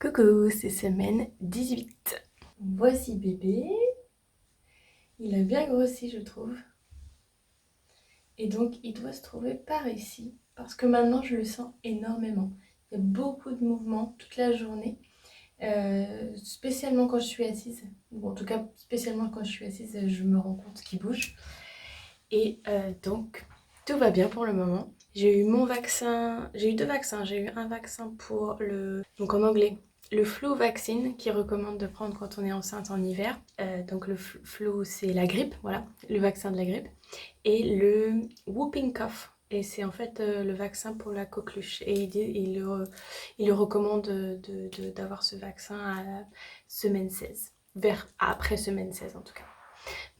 Coucou, c'est semaine 18. Voici bébé. Il a bien grossi, je trouve. Et donc, il doit se trouver par ici. Parce que maintenant, je le sens énormément. Il y a beaucoup de mouvements toute la journée. Spécialement quand je suis assise. Ou en tout cas, spécialement quand je suis assise, je me rends compte qu'il bouge. Et donc, tout va bien pour le moment. J'ai eu mon vaccin. J'ai eu deux vaccins. J'ai eu un vaccin pour donc en anglais, le flu vaccine qui recommande de prendre quand on est enceinte en hiver. Donc le flu, c'est la grippe, voilà, le vaccin de la grippe. Et le whooping cough. Et c'est en fait le vaccin pour la coqueluche. Et il le recommande d'avoir ce vaccin à la semaine 16. Après semaine 16 en tout cas.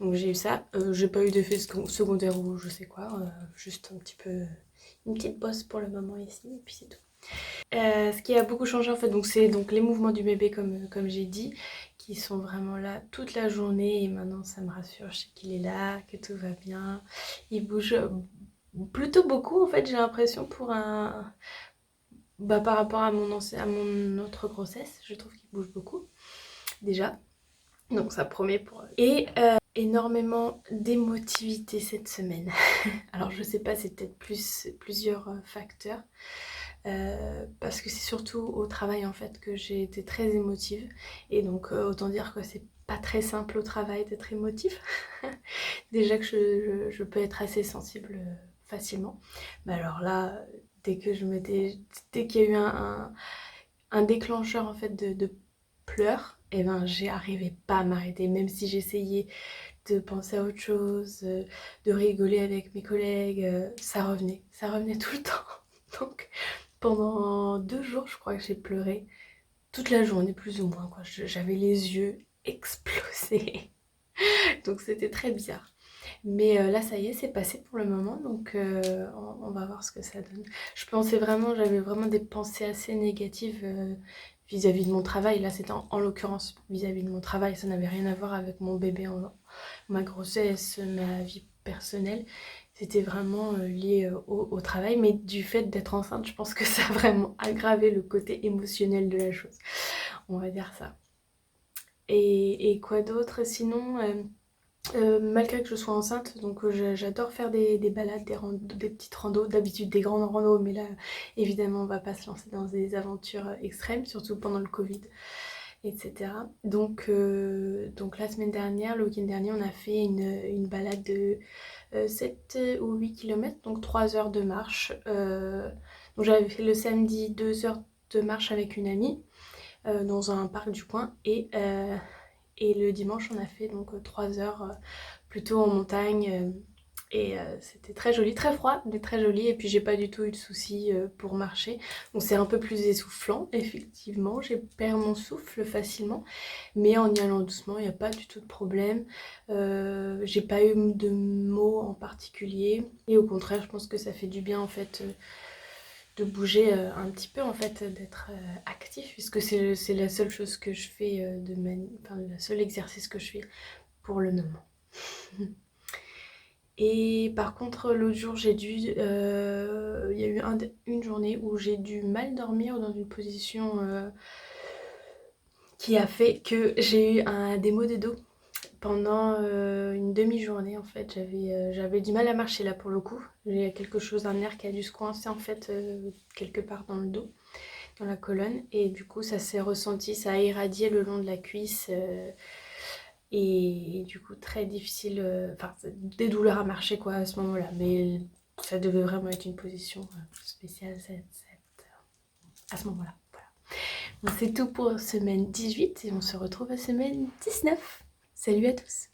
Donc j'ai eu ça. J'ai pas eu d'effet secondaire ou je sais quoi. Juste un petit peu, une petite bosse pour le moment ici. Et puis c'est tout. Ce qui a beaucoup changé en fait, donc c'est donc les mouvements du bébé comme j'ai dit, qui sont vraiment là toute la journée et maintenant ça me rassure, je sais qu'il est là, que tout va bien. Il bouge plutôt beaucoup en fait, j'ai l'impression pour par rapport à à mon autre grossesse, je trouve qu'il bouge beaucoup déjà. Donc ça promet pour... Et énormément d'émotivité cette semaine. Alors je sais pas, c'est peut-être plusieurs facteurs. Parce que c'est surtout au travail en fait que j'ai été très émotive et donc autant dire que c'est pas très simple au travail d'être émotif. Déjà que je peux être assez sensible facilement, mais alors là dès qu'il y a eu un déclencheur en fait de pleurs, et ben j'arrivais pas à m'arrêter, même si j'essayais de penser à autre chose, de rigoler avec mes collègues, ça revenait tout le temps. Donc pendant 2 jours, je crois que j'ai pleuré toute la journée, plus ou moins, quoi. J'avais les yeux explosés. Donc c'était très bizarre. Mais là, ça y est, c'est passé pour le moment. Donc on va voir ce que ça donne. J'avais vraiment des pensées assez négatives vis-à-vis de mon travail. Là, c'était en l'occurrence vis-à-vis de mon travail. Ça n'avait rien à voir avec mon bébé, ma grossesse, ma vie personnelle. C'était vraiment lié au travail, mais du fait d'être enceinte, je pense que ça a vraiment aggravé le côté émotionnel de la chose. On va dire ça. Et quoi d'autre sinon malgré que je sois enceinte, donc j'adore faire des balades, des petites randos, d'habitude des grandes randos, mais là évidemment on va pas se lancer dans des aventures extrêmes, surtout pendant le Covid, etc. Donc la semaine dernière, le week-end dernier, on a fait une balade de 7 ou 8 km, donc 3 heures de marche. Donc j'avais fait le samedi 2 heures de marche avec une amie dans un parc du coin et le dimanche on a fait donc 3 heures plutôt en montagne et c'était très joli, très froid mais très joli, et puis j'ai pas du tout eu de soucis pour marcher, donc c'est un peu plus essoufflant effectivement, j'ai perdu mon souffle facilement, mais en y allant doucement il n'y a pas du tout de problème. J'ai pas eu de mots en particulier et au contraire je pense que ça fait du bien en fait de bouger un petit peu en fait, d'être actif, puisque c'est la seule chose que je fais enfin le seul exercice que je fais pour le moment. Et par contre l'autre jour il y a eu une journée où j'ai dû mal dormir dans une position qui a fait que j'ai eu des maux de dos pendant une demi-journée. En fait j'avais du mal à marcher là pour le coup, j'ai quelque chose, un nerf qui a dû se coincer en fait quelque part dans le dos, dans la colonne, et du coup ça s'est ressenti, ça a irradié le long de la cuisse et du coup très difficile, enfin des douleurs à marcher quoi à ce moment-là, mais ça devait vraiment être une position spéciale à ce moment-là. Voilà. Donc c'est tout pour semaine 18 et on se retrouve à semaine 19. Salut à tous!